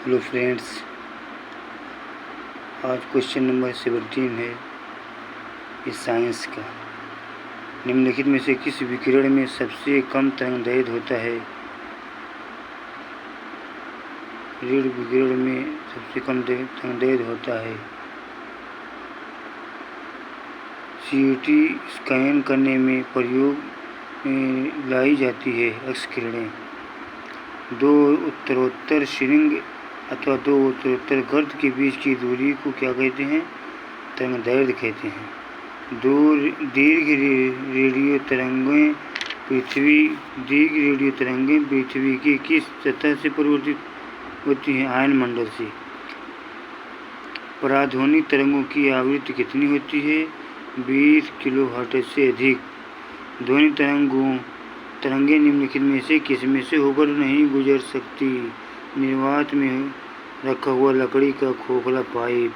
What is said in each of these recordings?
Hello friends, आज question number 17 है इस साइंस का। निम्नलिखित में से किस विकिरण में सबसे कम तरंगदैर्घ्य होता है? रीड विकिरण में सबसे कम तरंगदैर्घ्य होता है। सीटी स्कैन करने में प्रयोग में लाई जाती है एक्स किरणें। दो उत्तरोत्तर श्रृंग अथवा दो उत्तरोत्तर गर्त के बीच की दूरी को क्या कहते हैं? तरंगदैर्घ्य कहते हैं। दीर्घ रेडियो तरंगें पृथ्वी की किस सतह से परिवर्तित होती हैं? आयन मंडल से। पराध्वनिक तरंगों की आवृत्ति कितनी होती है? 20 किलोहर्ट्ज़ से अधिक। ध्वनि तरंगें निम्नलिखित में से किसमें से होकर नहीं गुजर सकती? निर्वात में रखा हुआ लकड़ी का खोखला पाइप।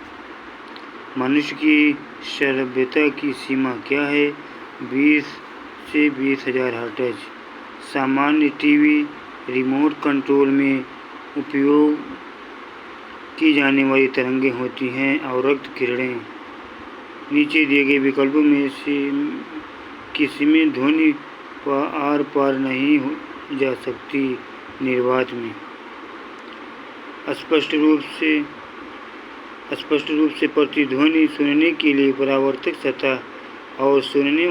मनुष्य की श्रव्यता की सीमा क्या है? 20 से 20,000 हर्ट्ज़। सामान्य टीवी रिमोट कंट्रोल में उपयोग की जाने वाली तरंगें होती हैं अवरक्त किरणें। नीचे दिए गए विकल्पों में से किसी में ध्वनि आर पार नहीं जा सकती? निर्वात में। स्पष्ट रूप से प्रतिध्वनि सुनने के लिए परावर्तक सतह और सुनने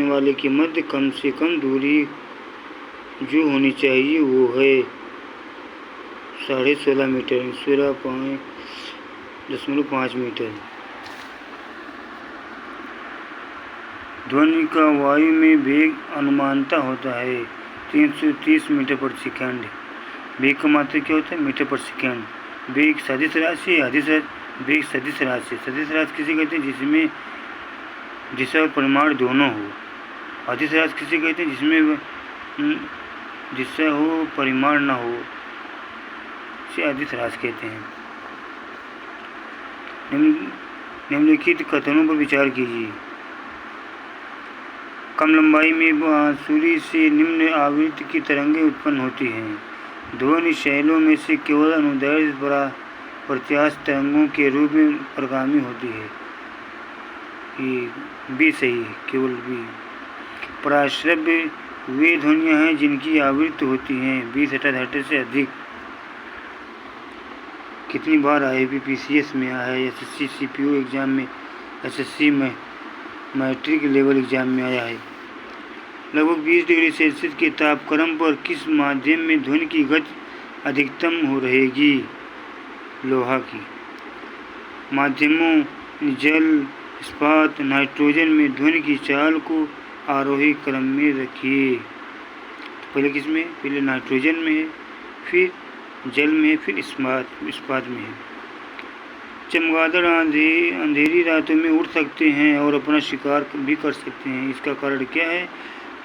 वाले के मध्य कम से कम दूरी जो होनी चाहिए वो है 16.5 मीटर, 16.5 मीटर। ध्वनि का वायु में वेग अनुमानतः होता है 330 मीटर प्रति सेकंड। वेग का मात्रा क्या होता है? मीटर पर सेकंड। वेग सदिश राशि वेग सदिश राशि किसे कहते हैं? जिसमें दिशा और परिमाण दोनों हो। अदिश राशि किसे कहते हैं? जिसमें दिशा हो परिमाण न हो, इसे अदिश राशि कहते हैं। निम्नलिखित कथनों पर विचार कीजिए। कम लंबाई में बांसुरी से निम्न आवृत्ति की तरंगें उत्पन्न होती हैं। ध्वनि शैलों में से केवल अनुदैर्घ्य प्रत्यास्थ तरंगों के रूप में प्रगामी होती है। ये भी सही है, केवल भी। पराश्रव्य वे ध्वनियाँ हैं जिनकी आवृत्ति होती हैं 20,000 हर्ट्ज़ से अधिक। कितनी बार IBPCS में आया है? SSC CPU एग्ज़ाम में, SSC में मैट्रिक लेवल एग्ज़ाम में आया है। लगभग 20 डिग्री सेल्सियस के तापक्रम पर किस माध्यम में ध्वनि की गति अधिकतम हो रहेगी? लोहा की। माध्यमों जल, इस्पात, नाइट्रोजन में ध्वनि की चाल को आरोही क्रम में रखिए। तो पहले किस में? पहले नाइट्रोजन में है, फिर जल में है, फिर इस्पात में है। चमगादड़ अंधेरी रातों में उड़ सकते हैं और अपना शिकार भी कर सकते हैं। इसका कारण क्या है?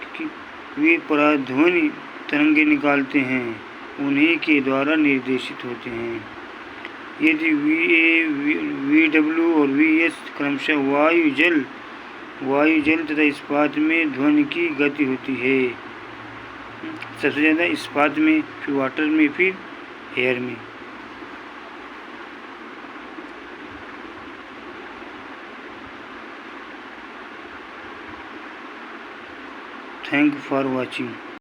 क्योंकि वे पराध्वनि तरंगें निकालते हैं, उन्हीं के द्वारा निर्देशित होते हैं। यदि VA, VW और VS क्रमशः वायु, जल तथा इस्पात में ध्वनि की गति होती है। सबसे ज़्यादा इस्पात में, फिर वाटर में, फिर एयर में। Thank you for watching.